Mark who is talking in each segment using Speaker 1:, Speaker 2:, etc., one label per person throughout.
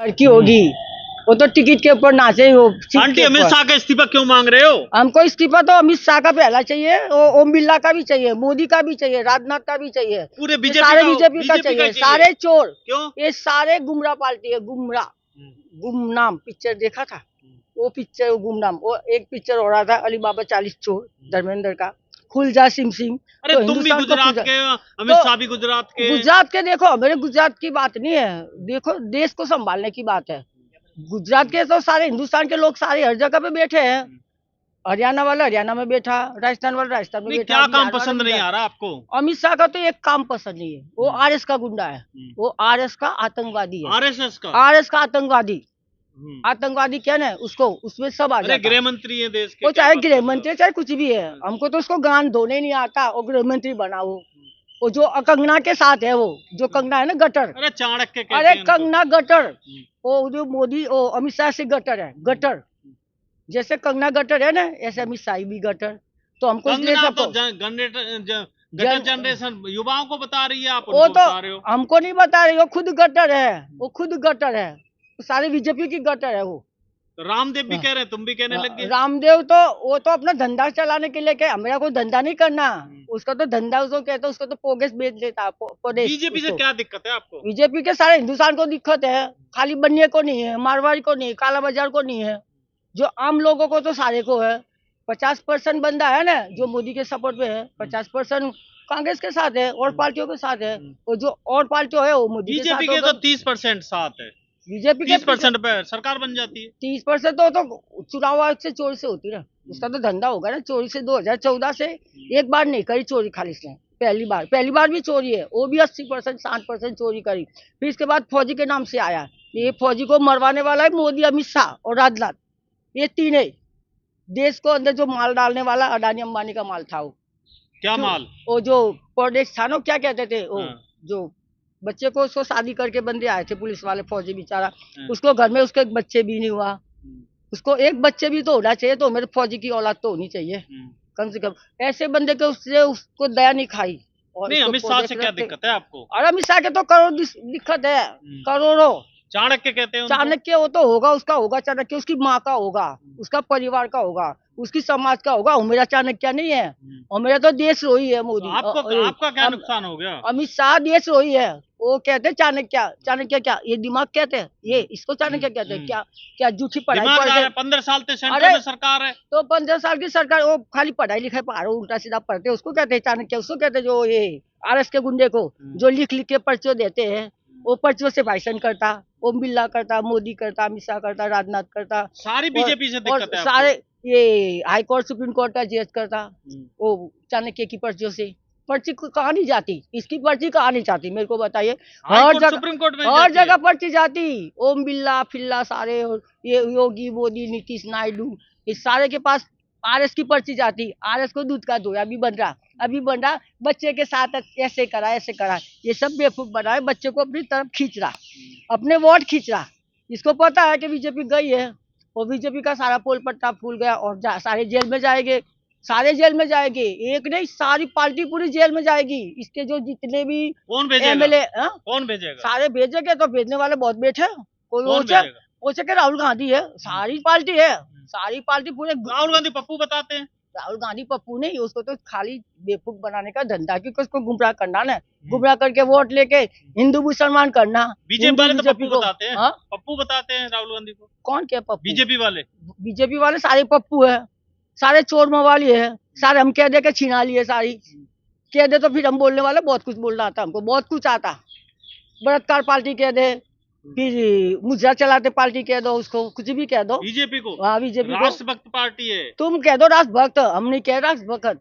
Speaker 1: लड़की होगी वो तो टिकट के ऊपर नाचे वो
Speaker 2: आंटी अमित शाह का इस्तीफा क्यों मांग रहे हो?
Speaker 1: हमको इस्तीफा तो अमित शाह का पहला चाहिए, ओम बिरला का भी चाहिए, मोदी का भी चाहिए, राजनाथ का भी चाहिए,
Speaker 2: पूरे
Speaker 1: सारे बीजेपी का चाहिए, सारे चोर।
Speaker 2: क्यों?
Speaker 1: ये सारे गुमराह पार्टी है, गुमराह। गुमनाम पिक्चर देखा था, वो पिक्चर गुमनाम, वो एक पिक्चर हो रहा था अली बाबा 40 चोर धर्मेंद्र का, खुल जा सिम सिम।
Speaker 2: अरे
Speaker 1: तो
Speaker 2: तुम भी
Speaker 1: हिंदुस्तान को
Speaker 2: गुजरात के, अमित शाह भी गुजरात के।
Speaker 1: गुजरात के देखो, मेरे गुजरात की बात नहीं है, देखो देश को संभालने की बात है। गुजरात के तो सारे हिंदुस्तान के लोग सारे हर जगह पे बैठे हैं। हरियाणा वाला हरियाणा में बैठा, राजस्थान वाला राजस्थान में बैठा।
Speaker 2: क्या काम पसंद नहीं आ रहा आपको?
Speaker 1: अमित शाह का तो एक काम पसंद नहीं है, वो आरएस का गुंडा है, वो आरएस का आतंकवादी है।
Speaker 2: आरएसएस का? आरएस
Speaker 1: का आतंकवादी। आतंकवादी क्या ना उसको, उसमें सब आ जाता है।
Speaker 2: गृह मंत्री है देश के,
Speaker 1: वो चाहे गृह मंत्री चाहे कुछ भी है, हमको तो उसको गान धोने नहीं आता, वो गृह मंत्री बना वो जो कंगना के साथ है, वो जो कंगना है ना गटर।
Speaker 2: अरे चाणक्य,
Speaker 1: अरे कंगना गटर, वो जो मोदी वो अमित शाह से गटर है, गटर। जैसे कंगना गटर है ना, ऐसे अमित शाह भी गटर। तो हमको
Speaker 2: गटर जनरेशन युवाओं को बता रही है, आप
Speaker 1: वो तो
Speaker 2: बता रहे हो।
Speaker 1: हमको नहीं बता रही, वो खुद गटर है, वो खुद गटर है, सारे बीजेपी की गटर है वो।
Speaker 2: रामदेव भी कह रहे हैं, तुम भी कहने लग गए।
Speaker 1: रामदेव तो वो तो अपना धंधा चलाने के लिए क्या, हमारा कोई धंधा नहीं करना, उसका तो धंधा उसको कहते, उसको तो पोगेस बेच देता।
Speaker 2: बीजेपी से क्या दिक्कत है आपको?
Speaker 1: बीजेपी के सारे हिंदुस्तान को दिक्कत है, खाली बनिए को नहीं है, मारवाड़ी को नहीं, काला बाजार को नहीं है, जो आम लोगों को तो सारे को है। 50% बंदा है ना जो मोदी के सपोर्ट में है, 50% कांग्रेस के साथ है और पार्टियों के साथ है, और जो और पार्टियों है वो मोदी के साथ।
Speaker 2: बीजेपी के तो 30% साथ है,
Speaker 1: बीजेपी के
Speaker 2: 30% पे सरकार बन जाती है।
Speaker 1: 30% तो चुनाव आयोग से चोरी से होती है, उसका तो धंधा होगा ना चोरी से। 2014 से एक बार नहीं करी चोरी खाली से, पहली बार भी चोरी है, वो भी 80% 60% चोरी करी। फिर इसके बाद फौजी के नाम से आया, ये फौजी को मरवाने वाला है मोदी, अमित शाह और राजनाथ, ये तीन है। देश को अंदर जो माल डालने वाला अडानी अंबानी का माल था। वो
Speaker 2: क्या माल?
Speaker 1: वो जो परदेश था ना, क्या कहते थे वो, जो बच्चे को उसको शादी करके बंदे आए थे पुलिस वाले, फौजी बेचारा, उसको घर में उसके बच्चे भी नहीं हुआ, उसको एक बच्चे भी तो होना चाहिए, तो मेरे फौजी की औलाद तो होनी चाहिए कम से कम। ऐसे बंदे के उससे उसको दया नहीं खाई। और
Speaker 2: नहीं, अमित शाह से क्या दिक्कत है आपको?
Speaker 1: और अमित शाह के तो करोड़ दिक्कत है, करोड़ों।
Speaker 2: चाणक्य कहते हैं
Speaker 1: चाणक्य वो तो होगा, उसका होगा चाणक्य, उसकी माँ का होगा, उसका परिवार का होगा, उसकी समाज का होगा। मेरा चाणक्य नहीं है, और मेरा तो देशद्रोही है मोदी।
Speaker 2: आपका क्या नुकसान हो गया?
Speaker 1: अमित शाह देशद्रोही है, वो कहते हैं चाणक्य, चाणक्य क्या ये दिमाग कहते हैं, ये इसको चाणक्य कहते हैं क्या? क्या झूठी पढ़ाई पढ़
Speaker 2: 15 साल से सेंटर में सरकार है,
Speaker 1: तो 15 साल की सरकार, वो खाली पढ़ाई लिखाई पहाड़ों उल्टा सीधा पढ़ते, उसको कहते हैं चाणक्य। उसको कहते हैं जो ये आरएस के गुंडे को जो लिख लिख के पर्चियों देते हैं, वो पर्चियों से भाषण करता, ओम बिरला करता, मोदी करता, अमित शाह करता, राजनाथ करता,
Speaker 2: सारी बीजेपी से दिक्कत है।
Speaker 1: सारे ये हाई कोर्ट सुप्रीम कोर्ट का जज करता, वो चाणक्य की पर्चियों से। पर्ची कहाँ नहीं जाती, इसकी पर्ची कहाँ नहीं जाती, मेरे को बताइए। हर जगह पर्ची जाती, ओम बिरला फिल्ला सारे, ये योगी मोदी नीतीश नायडू, इस सारे के पास आरएस की पर्ची जाती। आरएस को दूध का धोया भी बन रहा, बच्चे के साथ ऐसे करा ऐसे करा, ये सब बेवकूफ बना है, बच्चे को अपनी तरफ खींच रहा, अपने वोट खींच रहा। इसको पता है कि बीजेपी गई है, और बीजेपी का सारा पोल पट्टा फूल गया, और सारे जेल में जाएंगे, सारे जेल में जाएंगे, एक नहीं सारी पार्टी पूरी जेल में जाएगी। इसके जो जितने भी
Speaker 2: एमएलए कौन भेजेगा?
Speaker 1: सारे भेजेंगे, तो भेजने वाले बहुत बैठे, कोई वो राहुल गांधी है, सारी पार्टी है, सारी पार्टी पूरे।
Speaker 2: राहुल गांधी पप्पू बताते हैं,
Speaker 1: राहुल गांधी पप्पू नहीं, उसको तो खाली बेवकूफ बनाने का धंधा, क्योंकि उसको गुमराह करना ना, गुमराह करके वोट लेके हिंदू मुसलमान करना।
Speaker 2: बीजेपी वाले तो पप्पू बताते हैं, पप्पू बताते हैं राहुल गांधी को।
Speaker 1: कौन क्या पप्पू?
Speaker 2: बीजेपी वाले
Speaker 1: सारे पप्पू है, सारे चोर मवाली है, सारे हम कह दे के छीना लिए, सारी कह दे तो फिर हम बोलने वाले बहुत कुछ बोलना आता, हमको बहुत कुछ आता। बलात्कार पार्टी कह दे, फिर मुजरा चलाते पार्टी कह दो, उसको कुछ भी कह दो।
Speaker 2: बीजेपी को?
Speaker 1: हाँ बीजेपी
Speaker 2: राष्ट्रभक्त पार्टी है,
Speaker 1: तुम कह दो राष्ट्रभक्त, हम नहीं कह राष्ट्रभक्त।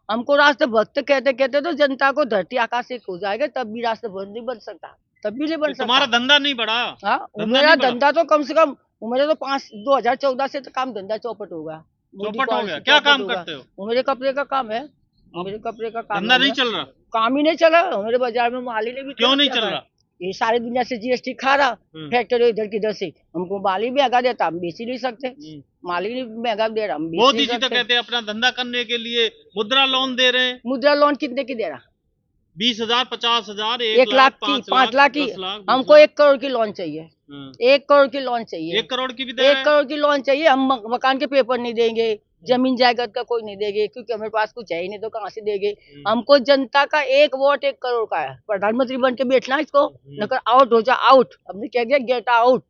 Speaker 1: हमको राष्ट्रभक्त कहते कहते तो जनता को धरती आकाश से खो जाएगा, तब भी राष्ट्रभक्त नहीं बन सकता, तब भी नहीं बन सकता।
Speaker 2: तुम्हारा धंधा नहीं बढ़ा?
Speaker 1: हाँ, मेरा धंधा तो कम से कम, मेरे तो 2014 से तो काम धंधा चौपट होगा।
Speaker 2: क्या काम करते हो?
Speaker 1: मेरे कपड़े का काम है, मेरे कपड़े का काम।
Speaker 2: धंधा नहीं चल रहा?
Speaker 1: काम ही नहीं चला मेरे बाजार में, माल ही नहीं।
Speaker 2: क्यों नहीं चल रहा?
Speaker 1: ये सारी दुनिया से जीएसटी खा रहा, फैक्ट्री इधर किधर से, हमको माल ही महंगा देता, हम बेच ही नहीं सकते, माल ही महंगा दे रहा, हम बेच नहीं सकते।
Speaker 2: मोदी जी तो कहते हैं अपना धंधा करने के लिए मुद्रा लोन दे रहे हैं।
Speaker 1: मुद्रा लोन कितने की दे रहा?
Speaker 2: 20,000, 50,000,
Speaker 1: 1 लाख की, 5 लाख की,
Speaker 2: 10 लाख, 20
Speaker 1: हमको
Speaker 2: लाख।
Speaker 1: 1 करोड़ की लोन चाहिए। 1 करोड़ की लोन चाहिए।
Speaker 2: 1 करोड़ की भी दे
Speaker 1: 1 करोड़ की लोन चाहिए। हम मकान के पेपर नहीं देंगे, जमीन जायदाद का कोई नहीं देंगे, क्योंकि हमारे पास कुछ है ही नहीं, तो कहाँ से देंगे। हमको जनता का 1 वोट 1 करोड़ का है। प्रधानमंत्री बन के बैठना इसको, नकर आउट हो जा, आउट। हमने कह दिया गेट आउट।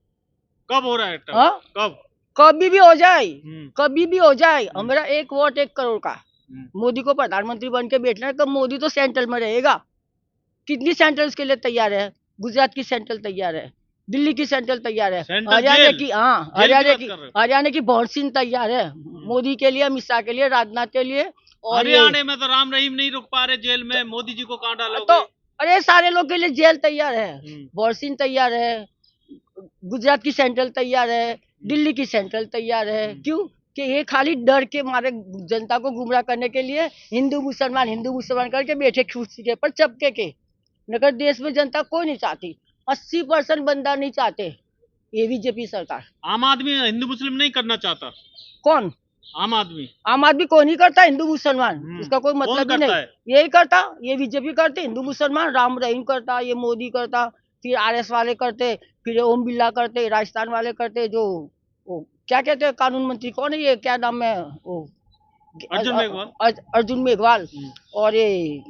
Speaker 2: कब हो रहा है?
Speaker 1: हाँ?
Speaker 2: कब?
Speaker 1: कभी भी हो जाए, कभी भी हो जाए, हमारा 1 वोट 1 करोड़ का। मोदी को प्रधानमंत्री बन के बैठना है, तो मोदी तो सेंट्रल में रहेगा। कितनी सेंट्रल के लिए तैयार है? गुजरात की सेंट्रल तैयार है, दिल्ली की सेंट्रल तैयार है, हरियाणा की, हाँ हरियाणा की बहुत सिंह तैयार है मोदी के लिए, अमित शाह के लिए, राजनाथ के लिए। और
Speaker 2: हरियाणा में तो राम रहीम नहीं रुक पा रहे जेल में, मोदी जी को कहाँ डालोगे?
Speaker 1: तो अरे सारे लोग के लिए जेल तैयार है, बहुत सिंह तैयार है, गुजरात की सेंट्रल तैयार है, दिल्ली की सेंट्रल तैयार है। क्यों? कि ये खाली डर के मारे जनता को गुमराह करने के लिए हिंदू मुसलमान करके बैठे कुर्सी के पर चपके के। नगर देश में जनता कोई नहीं चाहती, 80% बंदा नहीं चाहते, ये बीजेपी सरकार।
Speaker 2: आम आदमी हिंदू मुस्लिम नहीं करना चाहता।
Speaker 1: कौन?
Speaker 2: आम आदमी
Speaker 1: कोई नहीं करता हिंदू मुसलमान, इसका कोई मतलब ही नहीं। यही करता, ये बीजेपी करते हिंदू मुसलमान, राम रहीम करता, ये मोदी करता, फिर RS वाले करते, फिर ओम बिरला करते, राजस्थान वाले करते, जो क्या कहते हैं कानून मंत्री कौन है, ये क्या नाम है, अर्जुन मेघवाल, और ये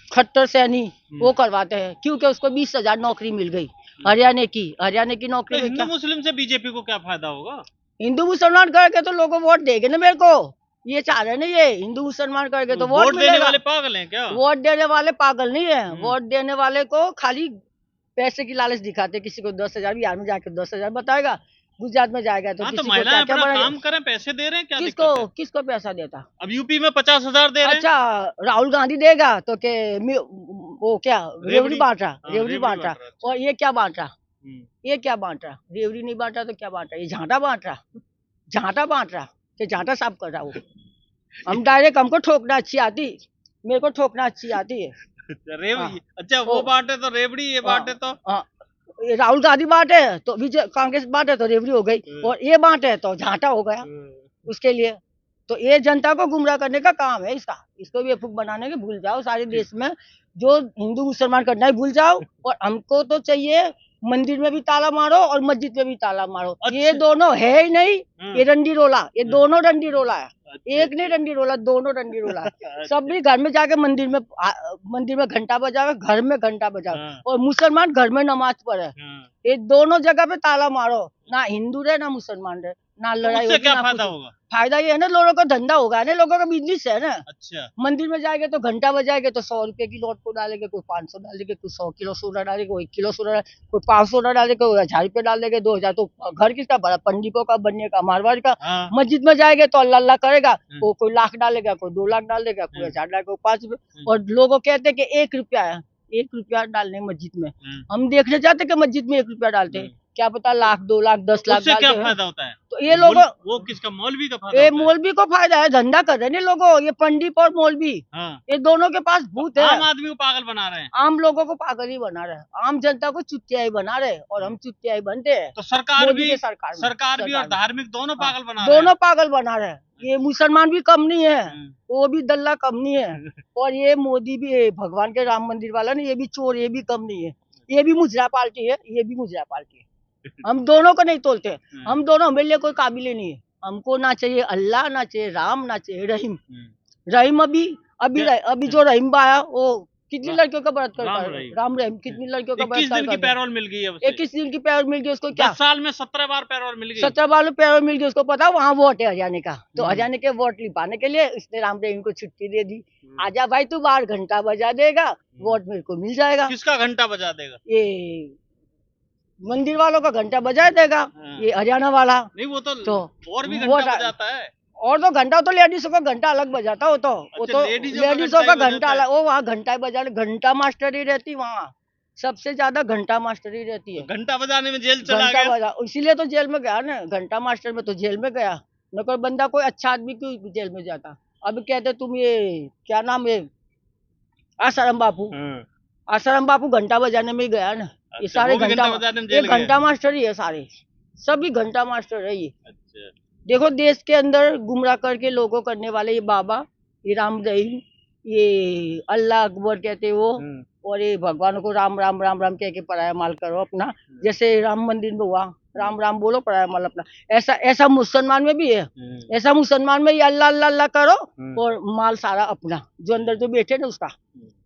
Speaker 1: खट्टर सैनी, वो करवाते हैं, क्योंकि उसको 20,000 नौकरी मिल गई हरियाणा की नौकरी।
Speaker 2: तो हिंदू मुस्लिम से बीजेपी को क्या फायदा होगा?
Speaker 1: हिंदू मुसलमान करके तो लोगों वोट देंगे ना मेरे को, ये चाह रहे ना, ये हिंदू मुसलमान करके तो वोट
Speaker 2: देने वाले पागल हैं क्या?
Speaker 1: वोट देने वाले पागल नहीं है, वोट देने वाले को खाली पैसे की लालच दिखाते। किसी को 10,000, बिहार में जाके 10,000 बताएगा, गुजरात में जाएगा तो किसी को क्या क्या
Speaker 2: काम करें, पैसे दे रहे हैं क्या?
Speaker 1: किसको पैसा देता?
Speaker 2: अब यूपी में 50,000 दे रहे हैं।
Speaker 1: अच्छा, राहुल गांधी देगा तो के वो क्या रेवड़ी बांट रहा, और ये क्या बांट रहा, रेवड़ी नहीं बांट रहा तो क्या बांट रहा? ये झांटा बांट रहा कि झांटा साफ कर रहा वो। हम डायरेक्ट, हमको ठोकना अच्छी आती, मेरे को ठोकना अच्छी आती है।
Speaker 2: अच्छा, वो बांटे तो रेवड़ी, ये बांटे तो
Speaker 1: राहुल गांधी बांटे तो कांग्रेस बांटे तो रेवड़ी हो गई, और ये बांटे तो झांटा हो गया उसके लिए। तो ये जनता को गुमराह करने का काम है इसका, इसको बेवकूफ बनाने के भूल जाओ सारे देश में, जो हिंदू मुसलमान करना है भूल जाओ। और हमको तो चाहिए मंदिर में भी ताला मारो और मस्जिद में भी ताला मारो। अच्छा। ये दोनों है ही नहीं, ये रंडी रोला, ये दोनों रंडी रोला है। अच्छा। एक नहीं रंडी रोला, दोनों रंडी रोला है। सब भी घर में जाके मंदिर में घंटा बजावे, घर में घंटा बजावे, और मुसलमान घर में नमाज पढ़े। ये दोनों जगह पे ताला मारो, ना हिंदू रहे ना मुसलमान रहे, ना लड़ाई होगी, क्या फायदा होगा? फायदा ये है ना, लोगों का धंधा होगा ना, लोगों का बिजनेस है ना। अच्छा, मंदिर में जाएंगे तो घंटा बजाएंगे तो 100 रुपए की नोट को डालेंगे, कोई 500 डालेंगे, कोई 100 किलो सोना डालेंगे, कोई 1 किलो सोना, कोई 500 डालेंगे, कोई 1000 रुपए डाल देंगे, 2000। तो घर किसका बड़ा? पंडितों का, बनने का, मारवाड़ी का। मस्जिद में जाएंगे तो अल्लाह अल्लाह करेगा, कोई लाख डालेगा, कोई 2 लाख डाल देगा, कोई 1000 डालेगा, कोई 5 रुपए। और लोगों कहते हैं कि 1 रुपया है, 1 रुपया डालने मस्जिद में। हम देखने जाते कि मस्जिद में 1 रुपया डालते, क्या पता लाख, 2 लाख, 10 लाख डालते हैं। क्या फायदा होता है? तो ये लोगों, वो किसका? मौलवी का फायदा? मौलवी को फायदा है, धंधा कर रहे हैं लोगों, ये पंडित और मौलवी, ये दोनों के पास भूत है। आम आदमी को पागल बना रहे हैं, आम लोगों को पागल ही बना रहे हैं, आम जनता को चुतिया ही बना रहे हैं, और हम चुतिया ही बनते हैं। तो सरकार भी और धार्मिक दोनों पागल बना रहे हैं, दोनों पागल बना रहे हैं। ये मुसलमान भी कम नहीं है, वो भी दल्ला कम नहीं है, और ये मोदी भी, भगवान के राम मंदिर वाला नहीं, ये भी चोर, ये भी कम नहीं है, ये भी मुजरा पार्टी है, ये भी मुजरा पार्टी है। हम दोनों को नहीं तोलते, हम दोनों हमारे लिए कोई काबिल ही नहीं है। हमको ना चाहिए अल्लाह, ना चाहिए राम, ना चाहिए रहीम। रहीम अभी जो रहीम आया, वो कितनी लड़कियों का बलात्कार कर रहा है, राम रहीम कितनी लड़कियों का बलात्कार कर रहा है। 21 दिन की पैरोल मिल गई है, 21 दिन की पैरोल मिल गई उसको। क्या 10 साल में 17 बार पैरोल मिल गई, 17 बार पैरोल मिल गई उसको। पता वहाँ वोट है हरियाणा का, तो हरियाणा के वोट लिपाने के लिए इसने राम रहीम को छुट्टी दे दी। आजा भाई तू बाहर, घंटा बजा देगा, वोट मेरे को मिल जाएगा। किसका घंटा बजा देगा? ये मंदिर वालों का घंटा बजा देगा, ये हरियाणा वाला नहीं। वो तो और भी घंटा बजाता है, और तो घंटा तो लेडीजों का घंटा अलग बजाता हो, वो तो लेडीजों का घंटा अलग, वो वहाँ घंटा बजा, घंटा मास्टरी रहती वहाँ, सबसे ज्यादा घंटा मास्टरी रहती है। घंटा बजाने में जेल चला गया, इसीलिए तो जेल में गया ना, घंटा मास्टर में तो जेल में गया। न कोई बंदा, कोई अच्छा आदमी क्यों जेल में जाता? अब कहते तुम ये क्या नाम है, आसाराम बापू घंटा बजाने में ही गया ना। ये सारे घंटा मास्टर ही है, सारे सभी घंटा मास्टर है ये। देखो देश के अंदर गुमराह करके लोगों करने वाले ये बाबा, ये राम रहीम, ये अल्लाह अकबर कहते हैं वो, और ये भगवान को राम राम राम राम कह के पराया माल करो अपना। जैसे राम मंदिर में हुआ, राम राम बोलो पराया माल अपना। ऐसा ऐसा मुसलमान में भी है, ऐसा मुसलमान में ये अल्लाह अल्लाह अल्लाह करो और माल सारा अपना। जो अंदर जो बैठे ना उसका,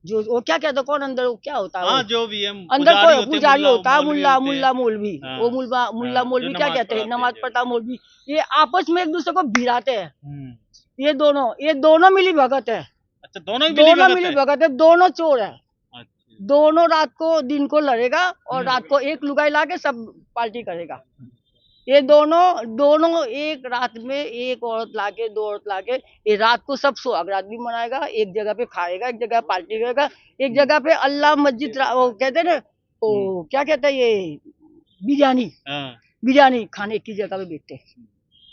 Speaker 1: जो वो क्या कहते क्या, कौन अंदर वो क्या होता है,
Speaker 2: हाँ, जो भी है
Speaker 1: अंदर कोई पुजारी होता है, मुल्ला
Speaker 2: मौलवी
Speaker 1: मुल्ला मौलवी,
Speaker 2: हाँ,
Speaker 1: वो मुल्ला मौलवी
Speaker 2: जो
Speaker 1: क्या
Speaker 2: नमाज
Speaker 1: कहते हैं,
Speaker 2: पढ़ाते हैं
Speaker 1: नमाज
Speaker 2: जो।
Speaker 1: पढ़ता मौलवी, ये आपस में एक दूसरे को भिड़ाते हैं। ये दोनों मिली भगत है।
Speaker 2: अच्छा, दोनों
Speaker 1: मिली भगत है, दोनों चोर है।
Speaker 2: अच्छा।
Speaker 1: दोनों रात को दिन को लड़ेगा और रात को एक लुगाई लाके सब पार्टी करेगा। ये दोनों एक रात में एक औरत लाके, दो औरत लाके, ये रात को सब सुहागरात भी मनाएगा, एक जगह पे खाएगा, एक जगह पार्टी करेगा, एक जगह पे अल्लाह मस्जिद, वो कहते हैं ना, वो क्या कहते हैं ये, बिरयानी खाने एक ही जगह पे बैठते हैं,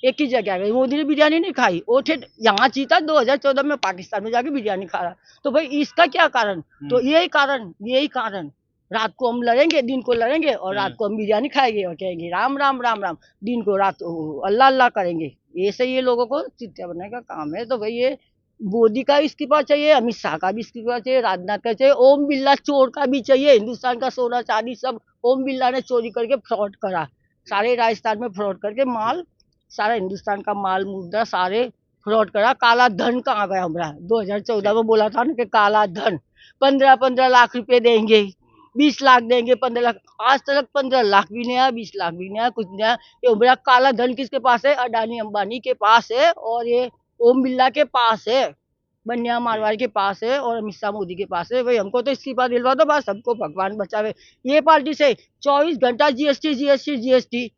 Speaker 1: एक ही जगह पे। मोदी ने बिरयानी नहीं खाई, वो थे यहाँ जीता 2014 में, पाकिस्तान में जाके बिरयानी खा रहा। तो भाई इसका क्या कारण? तो यही कारण रात को हम लड़ेंगे, दिन को लड़ेंगे, और रात को हम बिरयानी खाएंगे और कहेंगे राम राम राम राम, दिन को रात अल्लाह अल्लाह करेंगे। ऐसे ये लोगों को चिट्ठा बनाने का काम है। तो भाई ये मोदी का इस्तीफा चाहिए, अमित शाह का भी इस्तीफा चाहिए, राजनाथ का चाहिए, ओम बिरला चोर का भी चाहिए। हिंदुस्तान का सोना चांदी सब ओम बिरला ने चोरी करके फ्रॉड करा, सारे राजस्थान में फ्रॉड करके माल, सारा हिंदुस्तान का माल मुद्रा सारे फ्रॉड करा। काला धन कहाँ गया हमारा? 2014 में बोला था ना कि काला धन 15-15 लाख रुपए देंगे, 20 लाख देंगे, 15 लाख, आज तक 15 लाख भी नहीं आया, 20 लाख भी नहीं आया, कुछ नहीं आया। ये मेरा काला धन किसके पास है? अडानी अंबानी के पास है, और ये ओम बिरला के पास है, बनिया मारवाड़ी के पास है, और अमित शाह मोदी के पास है। भाई हमको तो इस्तीफा दिलवा दो बस, सबको भगवान बचावे। ये पार्टी से 24 घंटा जीएसटी जीएसटी जीएसटी,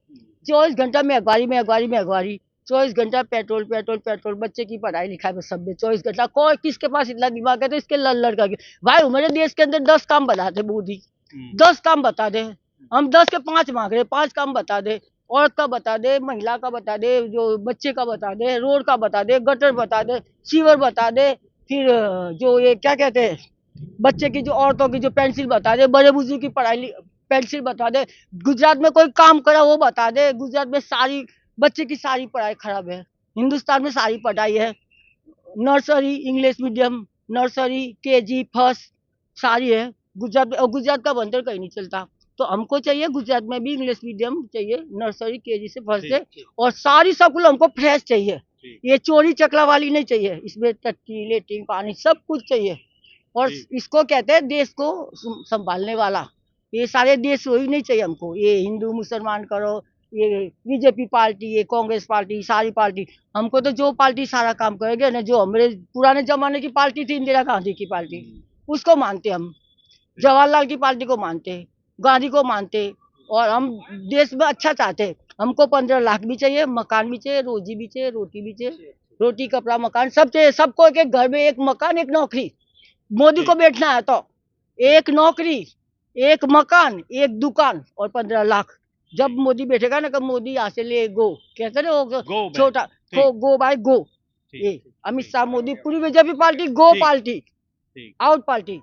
Speaker 1: 24 घंटा महंगाई, 24 घंटा पेट्रोल पेट्रोल पेट्रोल, बच्चे की पढ़ाई लिखाई में सब में 24 घंटा। कोई किसके पास इतना दिमाग है? तो इसके लड़ करके भाई हमारे देश के अंदर 10 काम बता दे मोदी, 10 काम बता दे। हम 10 के 5 मांग रहे, 5 काम बता दे। औरत का बता दे, महिला का बता दे, जो बच्चे का बता दे, रोड का बता दे, गटर बता दे, सीवर बता दे, फिर जो ये क्या कहते हैं, बच्चे की जो, औरतों की जो पेंसिल बता दे, बड़े बुजुर्ग की पढ़ाई पेंसिल बता दे। गुजरात में कोई काम करा वो बता दे। गुजरात में सारी बच्चे की सारी पढ़ाई खराब है, हिंदुस्तान में सारी पढ़ाई है, nursery English medium, nursery KG first सारी है गुजरात में, और गुजरात का बनकर कहीं नहीं चलता। तो हमको चाहिए गुजरात में भी इंग्लिश मीडियम चाहिए, नर्सरी केजी से फर्स्ट से, और सारी स्कूल हमको फ्रेश चाहिए। ये चोरी चकला वाली नहीं चाहिए, इसमें टट्टी लेटरिन पानी सब कुछ चाहिए। और इसको कहते हैं देश को संभालने वाला। ये सारे देश वही नहीं चाहिए हमको, ये हिंदू मुसलमान करो, ये बीजेपी पार्टी, ये कांग्रेस पार्टी, सारी पार्टी। हमको तो जो पार्टी सारा काम करेगी ना, जो हमारे पुराने जमाने की पार्टी थी, इंदिरा गांधी की पार्टी, उसको मानते हम। जवाहरलाल की पार्टी को मानते, गांधी को मानते, और हम देश में अच्छा चाहते। हमको 15 लाख भी चाहिए, मकान भी चाहिए, रोजी भी चाहिए, रोटी भी चाहिए, रोटी कपड़ा मकान सब चाहिए। सबको एक एक घर में एक मकान एक नौकरी। मोदी को बैठना है तो एक नौकरी, एक मकान, एक दुकान, और 15 लाख। जब मोदी बैठेगा ना, कब मोदी यहाँ से ले गो, कहते ना वो छोटा गो बाय गो। ये अमित शाह मोदी पूरी बीजेपी पार्टी गो पार्टी, आउट पार्टी।